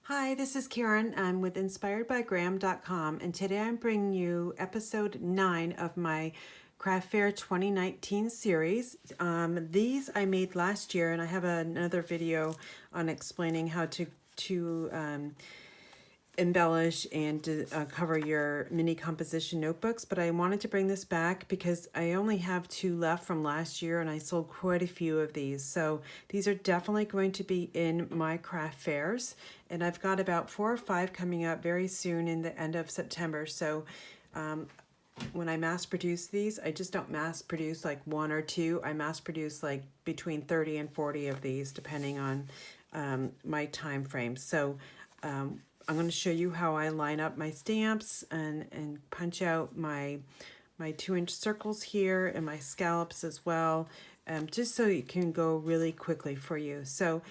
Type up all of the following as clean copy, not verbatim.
Hi, this is Karen. I'm with inspiredbygraham.com, and today I'm bringing you episode 9 of my Craft Fair 2019 series. These I made last year, and I have another video on explaining how to embellish and cover your mini composition notebooks, but I wanted to bring this back because I only have 2 left from last year and I sold quite a few of these. So these are definitely going to be in my craft fairs, and I've got about 4 or 5 coming up very soon in the end of September. So when I mass produce these, I just don't mass produce like 1 or 2. I mass produce like between 30 and 40 of these depending on my time frame. So I'm going to show you how I line up my stamps and punch out my 2-inch circles here and my scallops as well, just so it can go really quickly for you. So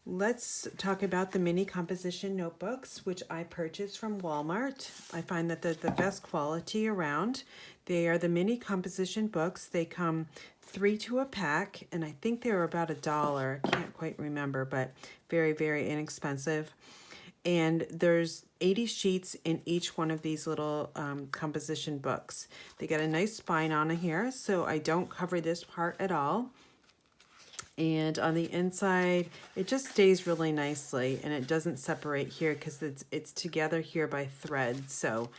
let's talk about the mini composition notebooks, which I purchased from Walmart. I find that they're the best quality around. They are the mini composition books. They come 3 to a pack, and I think they were about $1. I can't quite remember, but very, very inexpensive. And there's 80 sheets in each one of these little composition books. They got a nice spine on here, so I don't cover this part at all. And on the inside, it just stays really nicely, and it doesn't separate here because it's together here by thread. So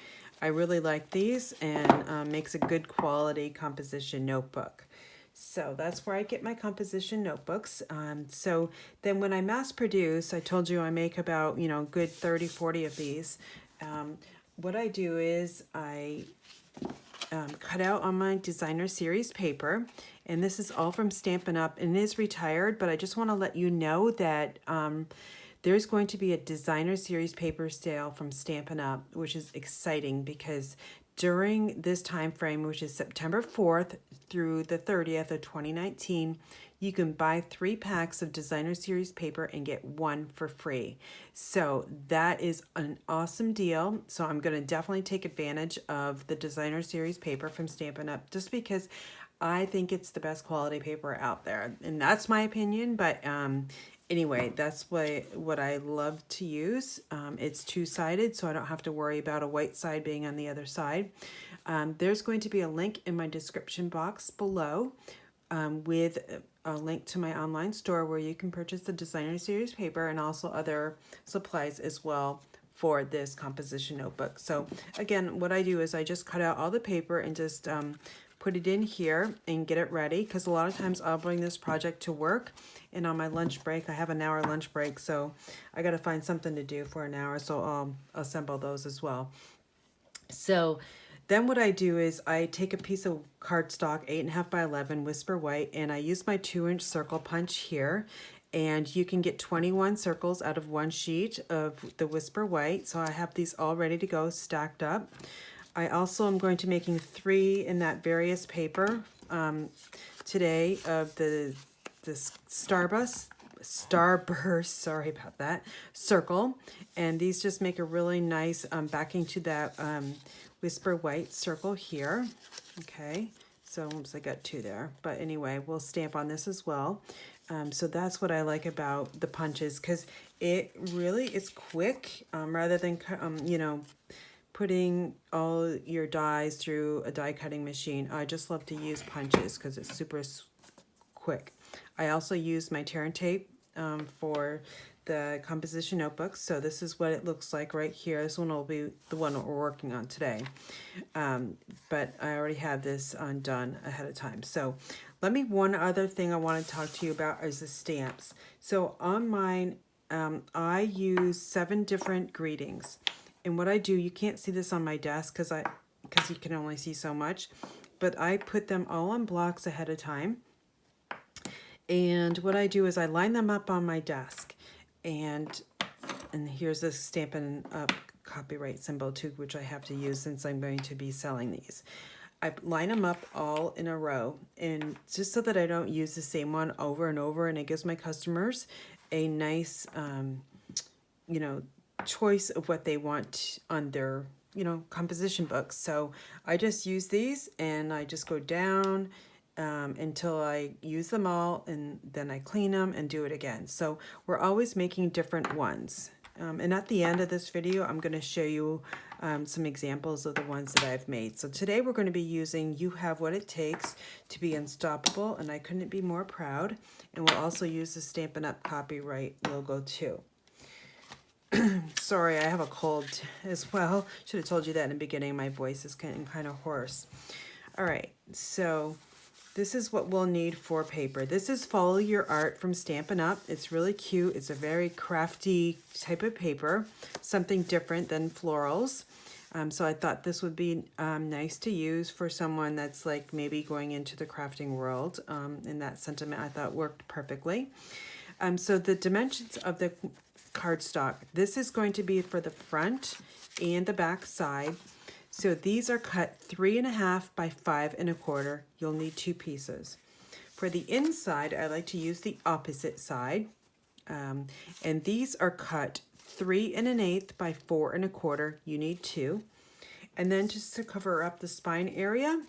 I really like these, and makes a good quality composition notebook. So that's where I get my composition notebooks. So then when I mass produce, I told you I make about, good 30, 40 of these. What I do is I cut out on my designer series paper, and this is all from Stampin' Up, and it is retired, but I just want to let you know that there's going to be a designer series paper sale from Stampin' Up, which is exciting because during this time frame, which is September 4th through the 30th of 2019, you can buy 3 packs of designer series paper and get 1 for free. So that is an awesome deal. So I'm going to definitely take advantage of the designer series paper from Stampin' Up, just because I think it's the best quality paper out there. And that's my opinion, but anyway, that's what I love to use. It's 2-sided, so I don't have to worry about a white side being on the other side. There's going to be a link in my description box below with a link to my online store where you can purchase the designer series paper and also other supplies as well for this composition notebook. So again, what I do is I just cut out all the paper and just put it in here and get it ready, because a lot of times I'll bring this project to work, and on my lunch break, I have an hour lunch break, so I got to find something to do for an hour, so I'll assemble those as well. So then what I do is I take a piece of cardstock, 8.5 by 11 Whisper White, and I use my 2-inch circle punch here. And you can get 21 circles out of 1 sheet of the Whisper White. So I have these all ready to go, stacked up. I also am going to be making 3 in that various paper today of the Starburst, sorry about that, circle. And these just make a really nice backing to that Whisper White circle here. Okay, so oops, I got 2 there. But anyway, we'll stamp on this as well. So that's what I like about the punches, because it really is quick rather than, putting all your dies through a die cutting machine. I just love to use punches because it's super quick. I also use my tear and tape for the composition notebooks. So this is what it looks like right here. This one will be the one that we're working on today. But I already have this done ahead of time. So one other thing I want to talk to you about is the stamps. So on mine, I use 7 different greetings. And what I do, you can't see this on my desk because you can only see so much, but I put them all on blocks ahead of time. And what I do is I line them up on my desk, and here's a Stampin' Up copyright symbol too, which I have to use since I'm going to be selling these. I line them up all in a row, and just so that I don't use the same one over and over, and it gives my customers a nice, choice of what they want on their, composition books. So I just use these, and I just go down until I use them all, and then I clean them and do it again. So we're always making different ones. And at the end of this video, I'm going to show you some examples of the ones that I've made. So today we're going to be using You Have What It Takes to Be Unstoppable, and I couldn't be more proud. And we'll also use the Stampin' Up! Copyright logo too. Sorry, I have a cold as well. Should have told you that in the beginning. My voice is kind of hoarse. All right, so this is what we'll need for paper. This is Follow Your Art from Stampin' Up. It's really cute. It's a very crafty type of paper, something different than florals. So I thought this would be nice to use for someone that's like maybe going into the crafting world. And that sentiment I thought worked perfectly. So the dimensions of the cardstock, this is going to be for the front and the back side. So these are cut 3.5 by 5 1/4. You'll need 2 pieces. For the inside, I like to use the opposite side. And these are cut 3 1/8 by 4 1/4. You need 2. And then just to cover up the spine area,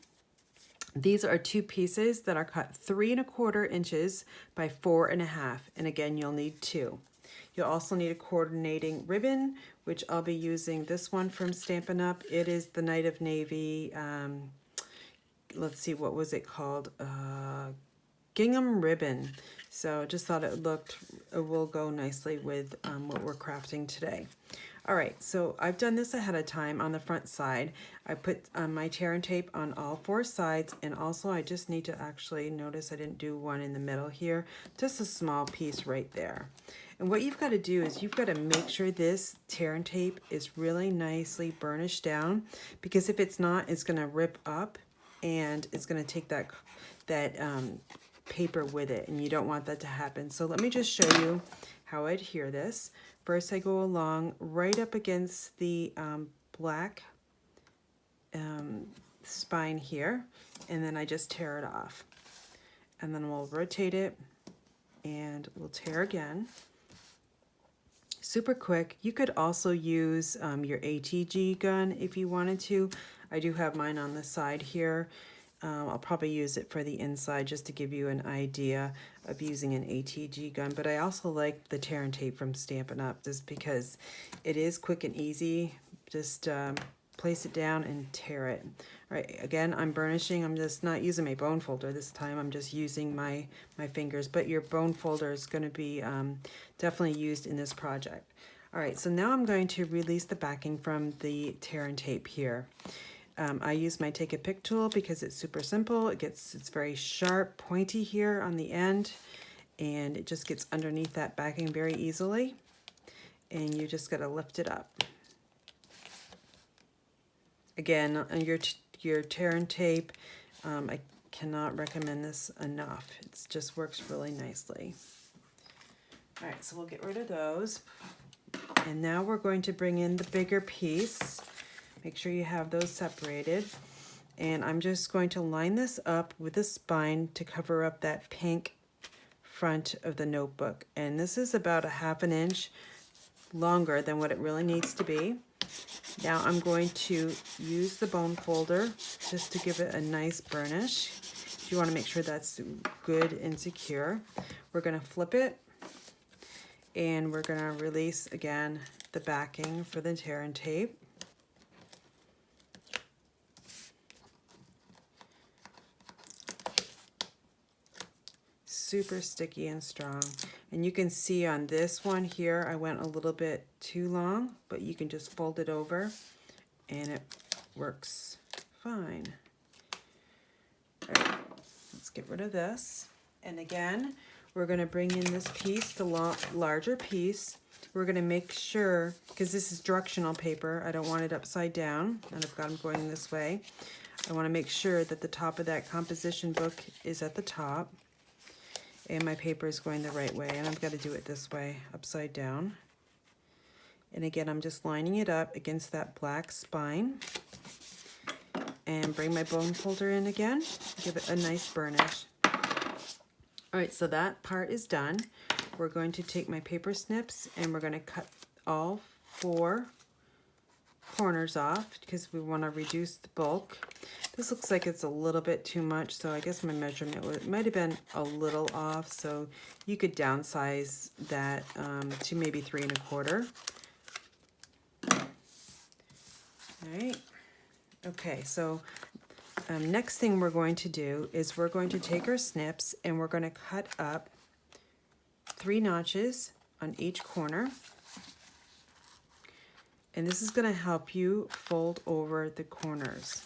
these are 2 pieces that are cut 3 1/4 inches by 4 1/2. And again, you'll need 2. You'll also need a coordinating ribbon, which I'll be using this one from Stampin' Up. It is the Night of Navy, let's see, what was it called? Gingham ribbon. So just thought it will go nicely with what we're crafting today. All right, so I've done this ahead of time on the front side. I put my tear and tape on all 4 sides, and also I just need to actually notice I didn't do one in the middle here, just a small piece right there. And what you've got to do is you've got to make sure this tear and tape is really nicely burnished down, because if it's not, it's going to rip up and it's going to take that paper with it, and you don't want that to happen. So let me just show you how I adhere this. First, I go along right up against the black spine here, and then I just tear it off. And then we'll rotate it and we'll tear again. Super quick. You could also use your ATG gun if you wanted to. I do have mine on the side here. I'll probably use it for the inside just to give you an idea of using an ATG gun. But I also like the tear and tape from Stampin' Up! Just because it is quick and easy. Just place it down and tear it. All right, again, I'm burnishing. I'm just not using my bone folder this time. I'm just using my fingers. But your bone folder is going to be definitely used in this project. All right, so now I'm going to release the backing from the tear and tape here. I use my Take a Pick tool because it's super simple. It's very sharp, pointy here on the end, and it just gets underneath that backing very easily. And you just got to lift it up. Again, on your tear and tape, I cannot recommend this enough. It just works really nicely. All right, so we'll get rid of those. And now we're going to bring in the bigger piece. Make sure you have those separated. And I'm just going to line this up with the spine to cover up that pink front of the notebook. And this is about 1/2 inch longer than what it really needs to be. Now I'm going to use the bone folder just to give it a nice burnish. You want to make sure that's good and secure. We're going to flip it, and we're going to release again the backing for the tear and tape. Super sticky and strong. And you can see on this one here, I went a little bit too long, but you can just fold it over and it works fine. All right, let's get rid of this. And again, we're going to bring in this piece, the larger piece. We're going to make sure, because this is directional paper, I don't want it upside down, and I've got them going this way. I want to make sure that the top of that composition book is at the top. And my paper is going the right way, and I've got to do it this way, upside down. And again, I'm just lining it up against that black spine. And bring my bone folder in again, give it a nice burnish. All right, so that part is done. We're going to take my paper snips, and we're going to cut all 4 corners off because we want to reduce the bulk. This looks like it's a little bit too much, so I guess my measurement might have been a little off, so you could downsize that to maybe 3 1/4. All right. Okay, so next thing we're going to do is we're going to take our snips and we're going to cut up 3 notches on each corner. And this is going to help you fold over the corners.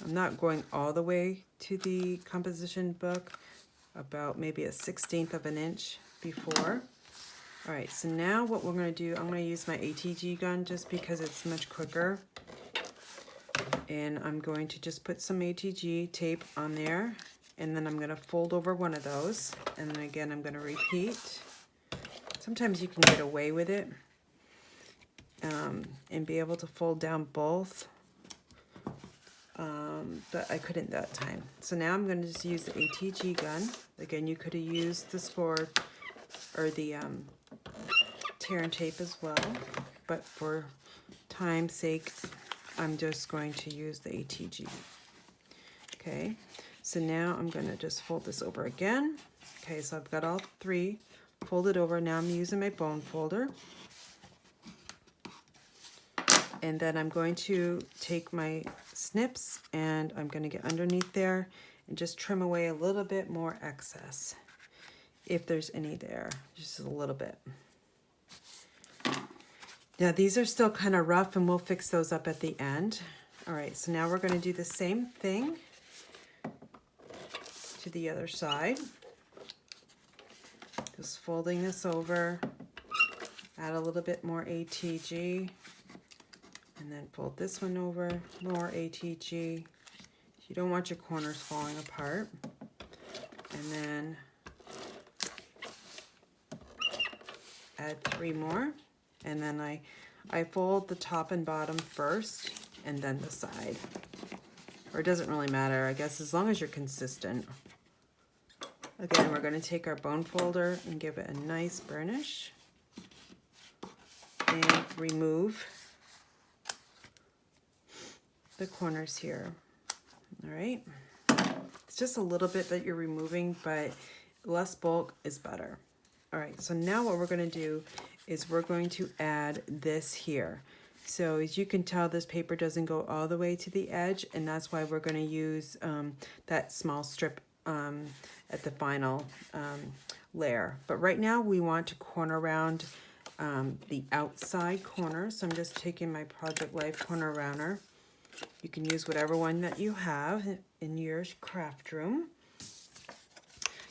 I'm not going all the way to the composition book, about maybe 1/16 of an inch before. All right, so now what we're going to do, I'm going to use my ATG gun just because it's much quicker. And I'm going to just put some ATG tape on there, and then I'm going to fold over one of those, and then again I'm going to repeat. Sometimes you can get away with it and be able to fold down both, but I couldn't that time. So now I'm going to just use the ATG gun. Again, you could have used the score or the tear and tape as well, but for time's sake I'm just going to use the ATG. Okay, so now I'm going to just fold this over again. Okay, so I've got all 3 folded over. Now I'm using my bone folder. And then I'm going to take my snips and I'm going to get underneath there and just trim away a little bit more excess, if there's any there, just a little bit. Now these are still kind of rough and we'll fix those up at the end. All right, so now we're going to do the same thing to the other side. Just folding this over, add a little bit more ATG, and then fold this one over, more ATG. You don't want your corners falling apart. And then add 3 more. And then I fold the top and bottom first, and then the side. Or it doesn't really matter, I guess, as long as you're consistent. Again, we're going to take our bone folder and give it a nice burnish. And remove the corners here. All right. It's just a little bit that you're removing, but less bulk is better. All right, so now what we're going to do is we're going to add this here. So as you can tell, this paper doesn't go all the way to the edge, and that's why we're going to use that small strip at the final layer. But right now we want to corner around the outside corner. So I'm just taking my Project Life corner rounder. You can use whatever one that you have in your craft room.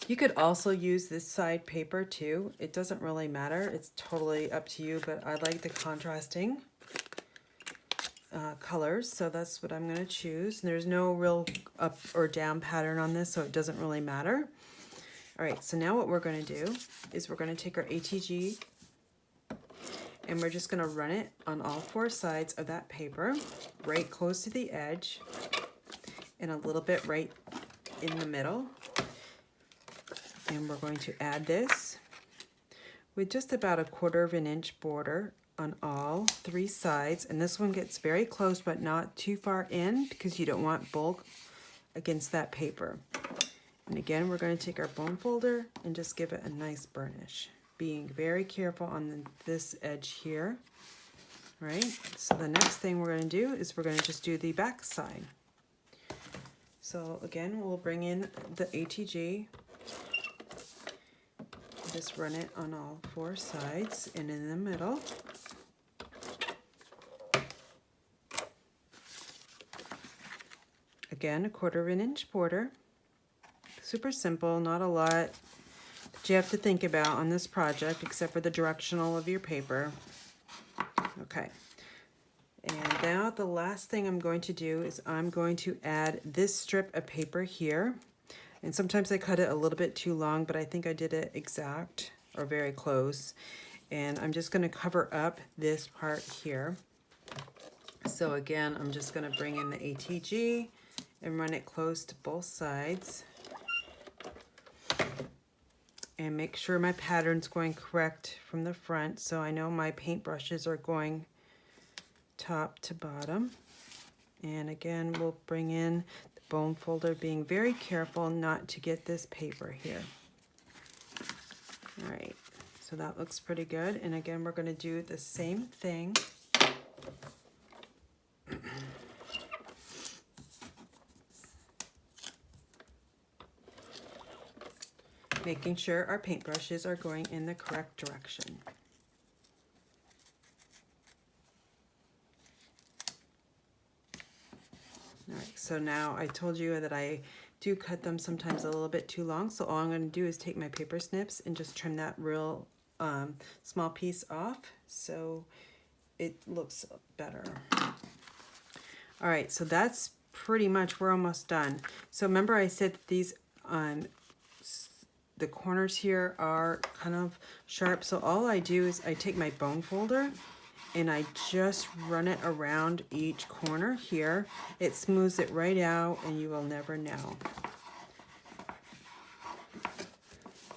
You could also use this side paper too. It doesn't really matter. It's totally up to you, but I like the contrasting colors, so that's what I'm going to choose. There's no real up or down pattern on this, so it doesn't really matter. All right, so now what we're going to do is we're going to take our ATG and we're just going to run it on all 4 sides of that paper, right close to the edge, and a little bit right in the middle. And we're going to add this with just about 1/4 of an inch border on all 3 sides. And this one gets very close, but not too far in, because you don't want bulk against that paper. And again, we're going to take our bone folder and just give it a nice burnish, being very careful on this edge here. All right, so the next thing we're going to do is we're going to just do the back side. So again, we'll bring in the ATG, just run it on all 4 sides and in the middle. Again, 1/4 of an inch border. Super simple, not a lot that you have to think about on this project except for the directional of your paper. Okay, and now the last thing I'm going to do is I'm going to add this strip of paper here. And sometimes I cut it a little bit too long, but I think I did it exact or very close. And I'm just going to cover up this part here. So again, I'm just going to bring in the ATG and run it close to both sides. and make sure my pattern's going correct from the front, so I know my paintbrushes are going top to bottom. And again, we'll bring in the bone folder, being very careful not to get this paper here. All right, so that looks pretty good. And again, we're going to do the same thing. Making sure our paintbrushes are going in the correct direction. All right, so now I told you that I do cut them sometimes a little bit too long, so all I'm going to do is take my paper snips and just trim that real small piece off so it looks better. All right, so that's pretty much, we're almost done. So remember I said that these the corners here are kind of sharp, so all I do is I take my bone folder and I just run it around each corner here. It smooths it right out and you will never know.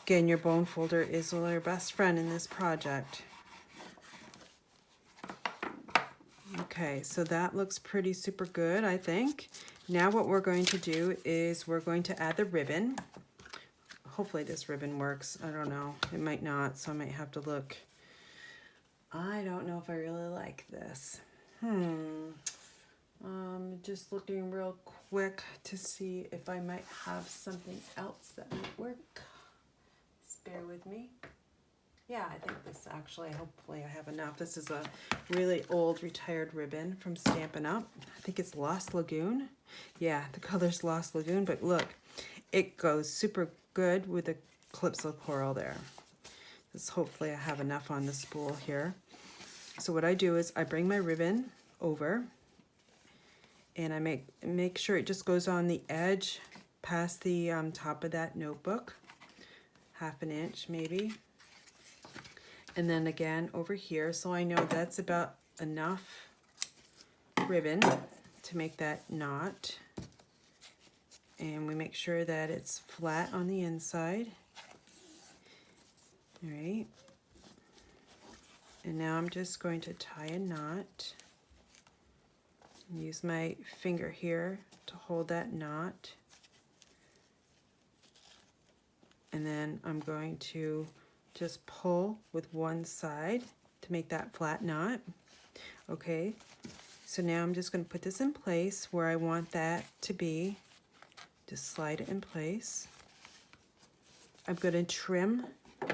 Again, your bone folder is your best friend in this project. Okay, so that looks pretty super good, I think. Now what we're going to do is we're going to add the ribbon. Hopefully this ribbon works. I don't know. It might not, so I might have to look. I don't know if I really like this. Just looking real quick to see if I might have something else that might work. Just bear with me. Yeah, I think this actually, hopefully I have enough. This is a really old retired ribbon from Stampin' Up. I think it's Lost Lagoon. Yeah, the color's Lost Lagoon, but look, it goes super good with the clips of coral there. This, hopefully I have enough on the spool here. So what I do is I bring my ribbon over and I make sure it just goes on the edge past the top of that notebook, 1/2 inch maybe. And then again over here, so I know that's about enough ribbon to make that knot. And we make sure that it's flat on the inside. All right. And now I'm just going to tie a knot. Use my finger here to hold that knot. And then I'm going to just pull with one side to make that flat knot. Okay, so now I'm just going to put this in place where I want that to be. Just slide it in place. I'm going to trim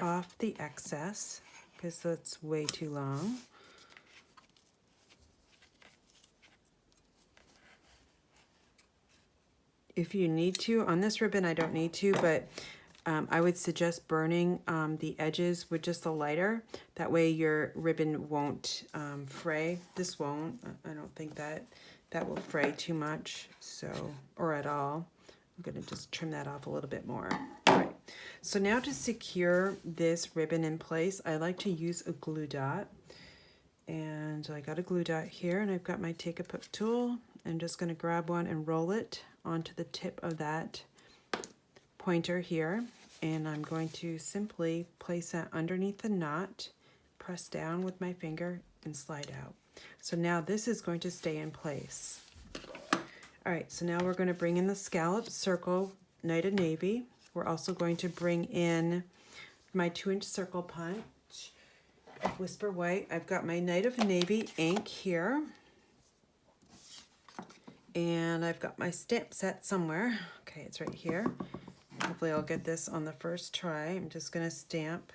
off the excess because that's way too long. If you need to, on this ribbon I don't need to, but I would suggest burning the edges with just a lighter. That way your ribbon won't fray. This won't. I don't think that will fray too much, so, or at all. I'm going to just trim that off a little bit more. All right. So now to secure this ribbon in place, I like to use a glue dot. And I got a glue dot here, and I've got my Take a Pick tool. I'm just going to grab one and roll it onto the tip of that pointer here. And I'm going to simply place that underneath the knot, press down with my finger, and slide out. So now this is going to stay in place. All right, so now we're going to bring in the scallop circle Night of Navy. We're also going to bring in my 2-inch circle punch of Whisper White. I've got my Night of Navy ink here. And I've got my stamp set somewhere. Okay, it's right here. Hopefully I'll get this on the first try. I'm just going to stamp.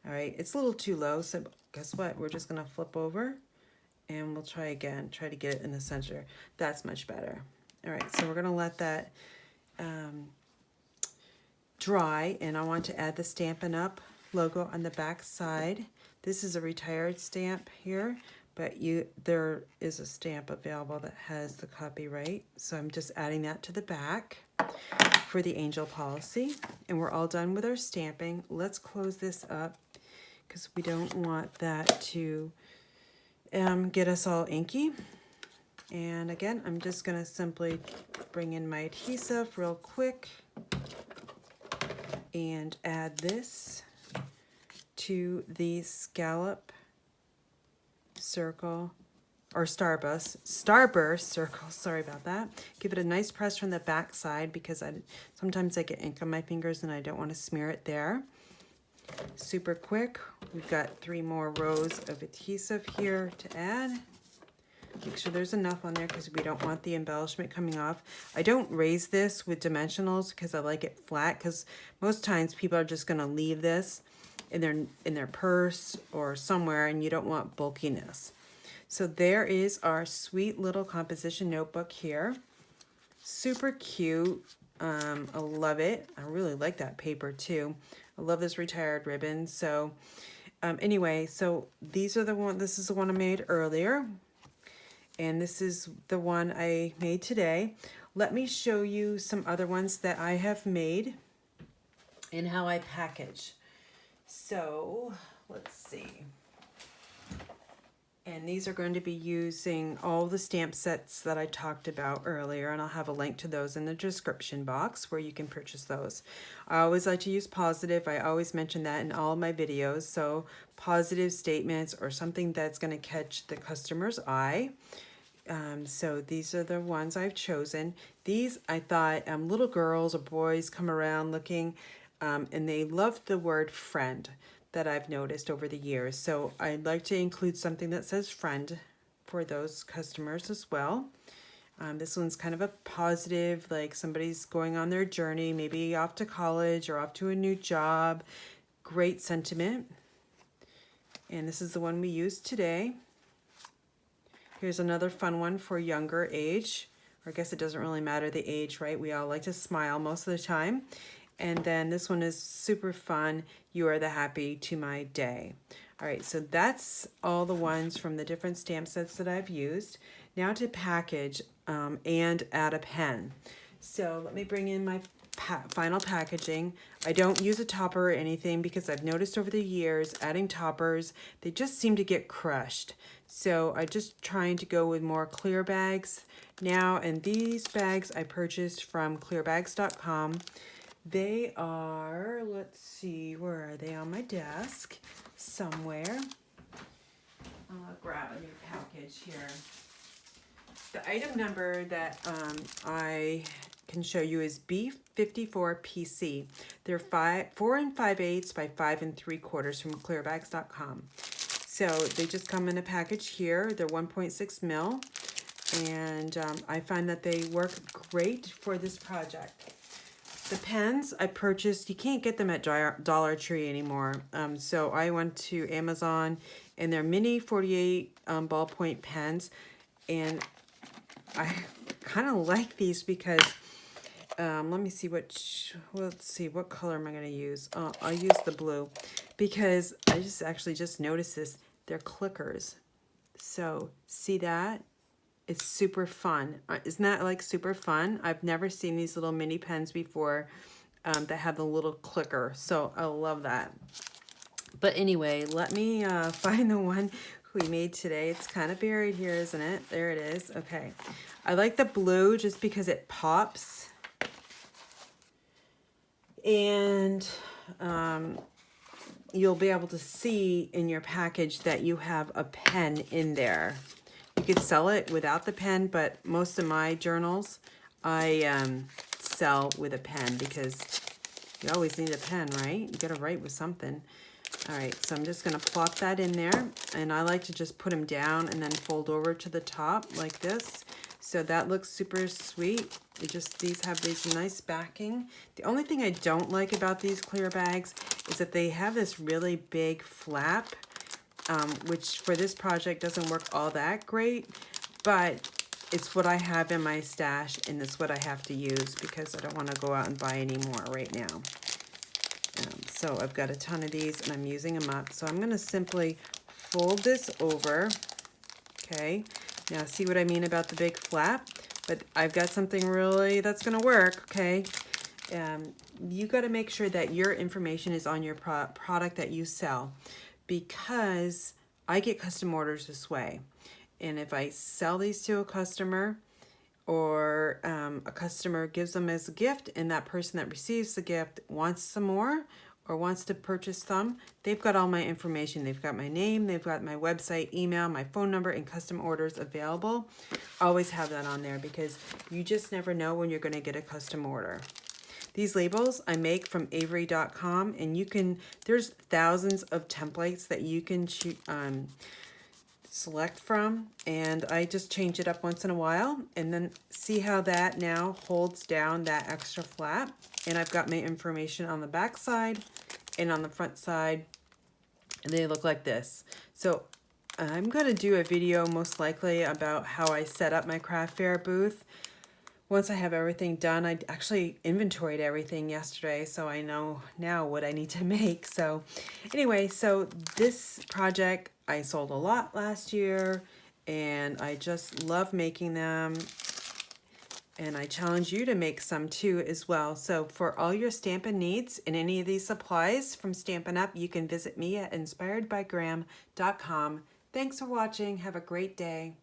All right, it's a little too low, so guess what? We're just going to flip over. And we'll try again, try to get it in the center. That's much better. All right, so we're gonna let that dry, and I want to add the Stampin' Up logo on the back side. This is a retired stamp here, but there is a stamp available that has the copyright. So I'm just adding that to the back for the angel policy. And we're all done with our stamping. Let's close this up because we don't want that to get us all inky. And again, I'm just going to simply bring in my adhesive real quick. and add this to the scallop circle or starburst circle. Sorry about that. Give it a nice press from the back side because sometimes I get ink on my fingers and I don't want to smear it there. Super quick. We've got 3 more rows of adhesive here to add. Make sure there's enough on there because we don't want the embellishment coming off. I don't raise this with dimensionals because I like it flat, because most times people are just going to leave this in their purse or somewhere, and you don't want bulkiness. So there is our sweet little composition notebook here. Super cute. I love it. I really like that paper too. I love this retired ribbon. So anyway, so this is the one I made earlier. And this is the one I made today. Let me show you some other ones that I have made and how I package. So let's see. And these are going to be using all the stamp sets that I talked about earlier, and I'll have a link to those in the description box where you can purchase those. I always like to use positive. I always mention that in all of my videos. So positive statements or something that's going to catch the customer's eye. So these are the ones I've chosen. These, I thought, little girls or boys come around looking, and they love the word friend that I've noticed over the years. So I'd like to include something that says friend for those customers as well. This one's kind of a positive, like somebody's going on their journey, maybe off to college or off to a new job. Great sentiment. And this is the one we used today. Here's another fun one for younger age, or I guess it doesn't really matter the age, right? We all like to smile most of the time. And then this one is super fun. You are the happy to my day. All right, so that's all the ones from the different stamp sets that I've used. Now to package and add a pen. So let me bring in my final packaging. I don't use a topper or anything because I've noticed over the years adding toppers, they just seem to get crushed. So I'm just trying to go with more clear bags now, and these bags I purchased from clearbags.com. They are, let's see, where are they? On my desk somewhere. I'll grab a new package here. The item number that I can show you is B54PC. They're 4 5/8 by 5 3/4 from clearbags.com. So they just come in a package here. They're 1.6 mil, and I find that they work great for this project. The pens I purchased, you can't get them at Dollar Tree anymore. So I went to Amazon, and they're mini 48 ballpoint pens, and I kind of like these because let me see let's see, what color am I going to use? I'll use the blue because I just noticed this. They're clickers. So see that? It's super fun. Isn't that like super fun? I've never seen these little mini pens before that have the little clicker. So I love that. But anyway, let me find the one we made today. It's kind of buried here, isn't it? There it is. Okay. I like the blue just because it pops. And you'll be able to see in your package that you have a pen in there. You could sell it without the pen, but most of my journals I sell with a pen because you always need a pen, right? You gotta write with something. All right, so I'm just gonna plop that in there, and I like to just put them down and then fold over to the top like this. So that looks super sweet. These have these nice backing. The only thing I don't like about these clear bags is that they have this really big flap, which for this project doesn't work all that great, but it's what I have in my stash, and it's what I have to use because I don't want to go out and buy any more right now. So I've got a ton of these, and I'm using them up. So I'm going to simply fold this over. Okay, now see what I mean about the big flap? But I've got something really that's going to work, okay? You got to make sure that your information is on your product that you sell, because I get custom orders this way. And if I sell these to a customer, or a customer gives them as a gift and that person that receives the gift wants some more or wants to purchase some, they've got all my information. They've got my name, they've got my website, email, my phone number, and custom orders available. Always have that on there because you just never know when you're going to get a custom order. These labels I make from Avery.com, and there's thousands of templates that you can select from, and I just change it up once in a while, and then see how that now holds down that extra flap. And I've got my information on the back side and on the front side, and they look like this. So I'm going to do a video most likely about how I set up my craft fair booth. Once I have everything done, I actually inventoried everything yesterday, so I know now what I need to make. So anyway, so this project, I sold a lot last year, and I just love making them. And I challenge you to make some too as well. So for all your Stampin' needs and any of these supplies from Stampin' Up, you can visit me at inspiredbygram.com. Thanks for watching. Have a great day.